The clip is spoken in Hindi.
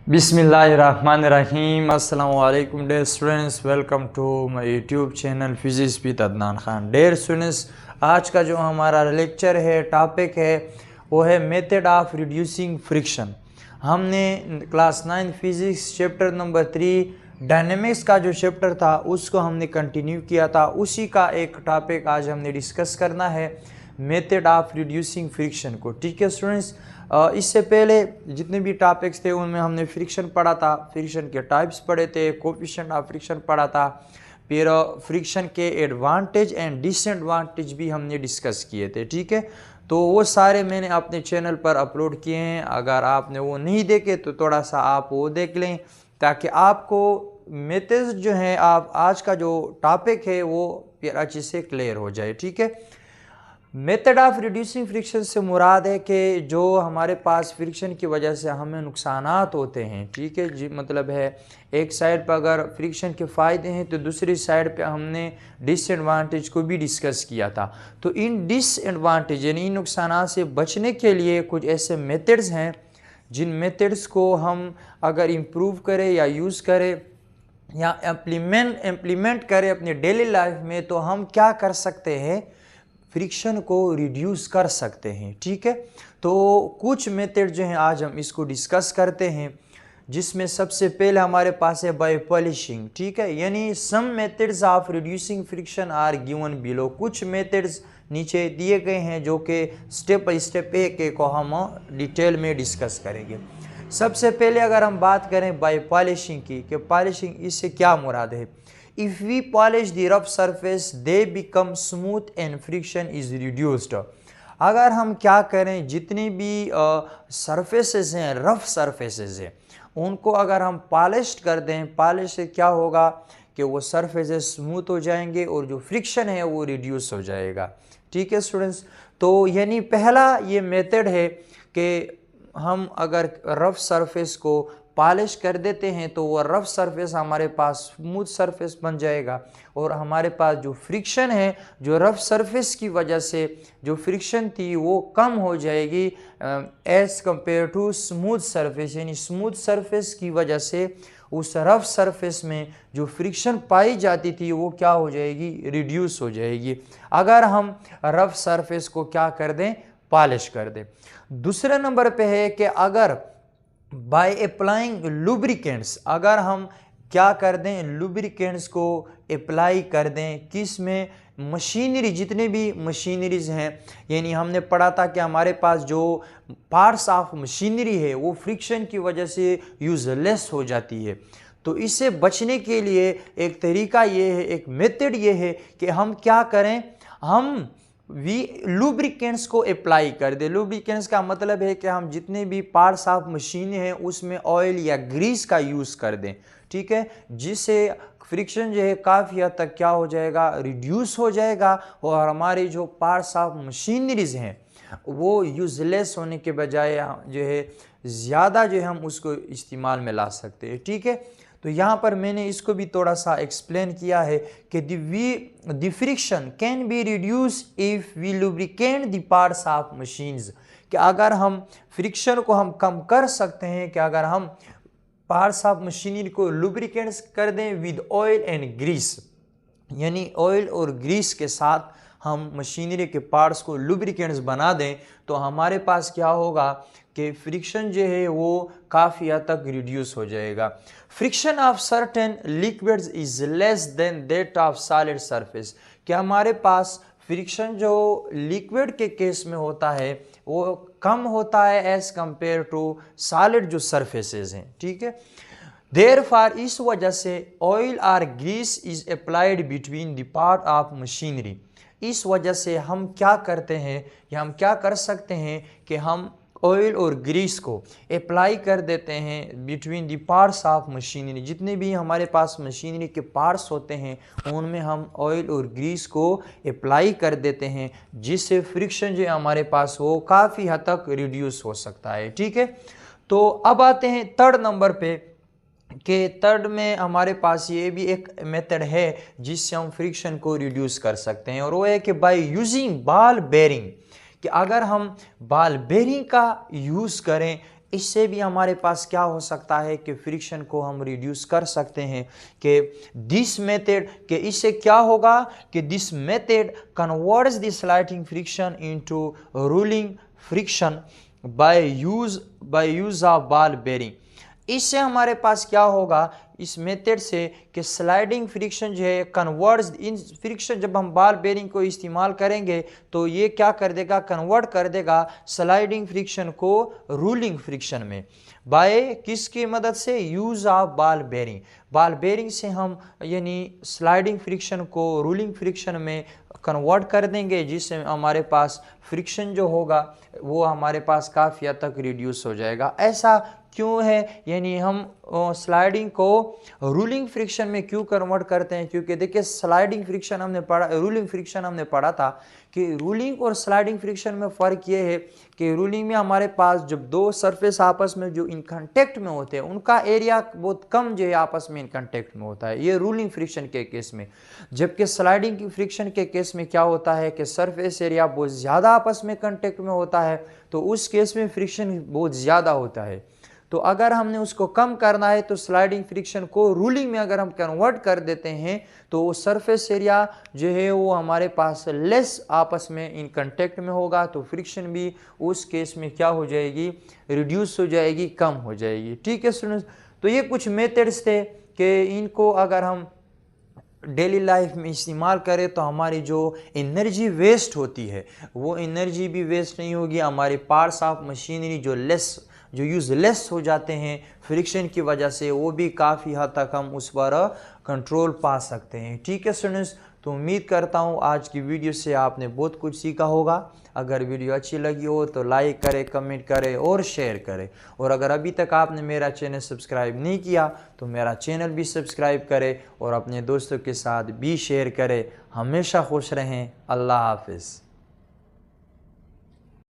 बिस्मिल्लाहिर्रहमानिर्रहीम। अस्सलाम वालेकुम dear students, welcome to my YouTube channel physics with Adnan Khan. Dear students, आज का जो हमारा लेक्चर है, टॉपिक है, वो है मेथड ऑफ रिड्यूसिंग फ्रिक्शन। हमने class 9 physics chapter number 3 dynamics का जो चैप्टर था उसको हमने कंटिन्यू किया था। उसी का एक टॉपिक आज हमने डिस्कस करना है, मेथड ऑफ रिड्यूसिंग फ्रिक्शन को। ठीक है स्टूडेंट्स, इससे पहले जितने भी टॉपिक्स थे उनमें हमने फ्रिक्शन पढ़ा था, फ्रिक्शन के टाइप्स पढ़े थे, कोफिशिएंट ऑफ फ्रिक्शन पढ़ा था, फिर फ्रिक्शन के एडवांटेज एंड डिसएडवांटेज भी हमने डिस्कस किए थे। ठीक है, तो वो सारे मैंने अपने चैनल पर अपलोड किए हैं। अगर आपने वो नहीं देखे तो थोड़ा सा आप वो देख लें, ताकि आपको मेथड्स जो हैं, आप आज का जो टॉपिक है वो फिर अच्छे से क्लियर हो जाए। ठीक है, मेथड ऑफ रिड्यूसिंग फ्रिक्शन से मुराद है कि जो हमारे पास फ्रिक्शन की वजह से हमें नुकसानात होते हैं। ठीक है जी, मतलब है एक साइड पर अगर फ्रिक्शन के फ़ायदे हैं तो दूसरी साइड पे हमने डिसएडवांटेज को भी डिस्कस किया था। तो इन डिसएडवांटेज यानी इन नुकसानात से बचने के लिए कुछ ऐसे मेथड्स हैं जिन मेथड्स को हम अगर इम्प्रूव करें या यूज़ करें या इम्प्लीमेंट करें अपनी डेली लाइफ में, तो हम क्या कर सकते हैं, फ्रिक्शन को रिड्यूस कर सकते हैं। ठीक है, तो कुछ मेथड जो हैं आज हम इसको डिस्कस करते हैं, जिसमें सबसे पहले हमारे पास है बाय पॉलिशिंग। ठीक है, यानी some methods of reducing friction are given below. कुछ मेथड्स नीचे दिए गए हैं जो कि स्टेप बाय स्टेप एक को हम डिटेल में डिस्कस करेंगे। सबसे पहले अगर हम बात करें बाय पॉलिशिंग की, कि पॉलिशिंग इससे क्या मुराद है। If we polish the rough surface, they become smooth and friction is reduced. अगर हम क्या करें, जितनी भी सरफेसेस हैं, रफ सरफेसेस हैं, उनको अगर हम पॉलिश कर दें, पॉलिश से क्या होगा कि वो सरफेसेस स्मूथ हो जाएंगे और जो फ्रिक्शन है वो रिड्यूस हो जाएगा। ठीक है स्टूडेंट्स, तो यानी पहला ये मेथड है कि हम अगर रफ सरफेस को पॉलिश कर देते हैं तो वो रफ सरफेस हमारे पास स्मूथ सरफेस बन जाएगा, और हमारे पास जो फ्रिक्शन है, जो रफ सरफेस की वजह से जो फ्रिक्शन थी वो कम हो जाएगी as compare to smooth surface. यानी स्मूथ सरफेस की वजह से उस रफ सरफेस में जो फ्रिक्शन पाई जाती थी वो क्या हो जाएगी, रिड्यूस हो जाएगी, अगर हम रफ सरफेस को क्या कर दें, पॉलिश कर दें। दूसरे नंबर पे है कि अगर बाय अप्लाइंग लुब्रिकेंट्स, अगर हम क्या कर दें, लुब्रिकेंट्स को अप्लाई कर दें, किस में, मशीनरी, जितने भी मशीनरीज हैं, यानी हमने पढ़ा था कि हमारे पास जो पार्ट्स ऑफ मशीनरी है वो फ्रिक्शन की वजह से यूजलेस हो जाती है। तो इससे बचने के लिए एक तरीका ये है, एक मेथड ये है कि हम क्या करें, हम लुब्रिकेंट्स को अप्लाई कर दे। लुब्रिकेंट्स का मतलब है कि हम जितने भी पार्ट्स ऑफ मशीन हैं उसमें ऑयल या ग्रीस का यूज़ कर दें। ठीक है, जिससे फ्रिक्शन जो है काफ़ी हद तक क्या हो जाएगा, रिड्यूस हो जाएगा, और हमारे जो पार्ट्स ऑफ मशीनरीज हैं वो यूजलेस होने के बजाय जो है ज़्यादा जो है हम उसको इस्तेमाल में ला सकते हैं। ठीक है, तो यहाँ पर मैंने इसको भी थोड़ा सा एक्सप्लेन किया है कि the friction can be reduce if we lubricate the parts of machines, कि अगर हम फ्रिक्शन को हम कम कर सकते हैं कि अगर हम पार्ट्स ऑफ मशीनरी को लुब्रिकेट्स कर दें विद ऑयल एंड ग्रीस, यानी ऑयल और ग्रीस के साथ हम मशीनरी के पार्ट्स को लुब्रिकेंट्स बना दें, तो हमारे पास क्या होगा कि फ्रिक्शन जो है वो काफ़ी हद तक रिड्यूस हो जाएगा। Friction of certain liquids is less than that of solid surface, कि हमारे पास फ्रिक्शन जो लिक्विड के केस में होता है वो कम होता है एज कंपेयर टू सॉलिड जो सरफेसेस हैं। ठीक है, देयरफॉर इस वजह से ऑयल और grease is applied between the part of machinery. इस वजह से हम क्या करते हैं, या हम क्या कर सकते हैं कि हम ऑयल और ग्रीस को अप्लाई कर देते हैं between the parts of machinery. जितने भी हमारे पास मशीनरी के पार्ट्स होते हैं उनमें हम ऑयल और ग्रीस को अप्लाई कर देते हैं, जिससे फ्रिक्शन जो हमारे पास वो काफ़ी हद तक रिड्यूस हो सकता है। ठीक है, तो अब आते हैं थर्ड नंबर पे, कि थर्ड में हमारे पास ये भी एक मेथड है जिससे हम फ्रिक्शन को रिड्यूस कर सकते हैं, और वो है कि बाय यूजिंग बॉल बेरिंग, कि अगर हम बॉल बेरिंग का यूज़ करें इससे भी हमारे पास क्या हो सकता है कि फ्रिक्शन को हम रिड्यूस कर सकते हैं कि दिस मेथड, कि इससे क्या होगा कि this method converts the sliding friction into rolling friction by use of ball bearing. इससे हमारे पास क्या होगा इस मेथड से कि स्लाइडिंग फ्रिक्शन जो है कन्वर्ट्स इन फ्रिक्शन, जब हम बॉल बेरिंग को इस्तेमाल करेंगे तो ये क्या कर देगा, कन्वर्ट कर देगा स्लाइडिंग फ्रिक्शन को रूलिंग फ्रिक्शन में, बाय किसकी मदद से, use of ball bearing. Ball bearing से हम यानी स्लाइडिंग फ्रिक्शन को रूलिंग फ्रिक्शन में कन्वर्ट कर देंगे, जिससे हमारे पास फ्रिक्शन जो होगा वो हमारे पास काफ़ी हद तक रिड्यूस हो जाएगा। ऐसा क्यों है, यानी हम स्लाइडिंग को रूलिंग फ्रिक्शन में क्यों कन्वर्ट करते हैं, क्योंकि देखिए स्लाइडिंग फ्रिक्शन हमने पढ़ा, रूलिंग फ्रिक्शन हमने पढ़ा था कि रूलिंग और स्लाइडिंग फ्रिक्शन में फ़र्क ये है कि रूलिंग में हमारे पास जब दो सरफेस आपस में जो इन कांटेक्ट में होते हैं उनका एरिया बहुत कम जो है आपस में इन कांटेक्ट में होता है, ये रूलिंग फ्रिक्शन के केस में। जबकि स्लाइडिंग की फ्रिक्शन के केस में क्या होता है कि सरफेस एरिया बहुत ज़्यादा आपस में कांटेक्ट में होता है, तो उस केस में फ्रिक्शन बहुत ज़्यादा होता है। तो अगर हमने उसको कम करना है तो स्लाइडिंग फ्रिक्शन को रूलिंग में अगर हम कन्वर्ट कर देते हैं तो वो सरफेस एरिया जो है वो हमारे पास लेस आपस में इन कांटेक्ट में होगा, तो फ्रिक्शन भी उस केस में क्या हो जाएगी, रिड्यूस हो जाएगी, कम हो जाएगी। ठीक है स्टूडेंट्स, तो ये कुछ मेथड्स थे कि इनको अगर हम डेली लाइफ में इस्तेमाल करें तो हमारी जो एनर्जी वेस्ट होती है वो एनर्जी भी वेस्ट नहीं होगी, हमारे पार्ट्स ऑफ मशीनरी जो यूज़लेस हो जाते हैं फ्रिक्शन की वजह से, वो भी काफ़ी हद तक हम उस पर कंट्रोल पा सकते हैं। ठीक है स्टूडेंट्स, तो उम्मीद करता हूँ आज की वीडियो से आपने बहुत कुछ सीखा होगा। अगर वीडियो अच्छी लगी हो तो लाइक करें, कमेंट करें और शेयर करें, और अगर अभी तक आपने मेरा चैनल सब्सक्राइब नहीं किया तो मेरा चैनल भी सब्सक्राइब करें और अपने दोस्तों के साथ भी शेयर करें। हमेशा खुश रहें। अल्लाह हाफिज़।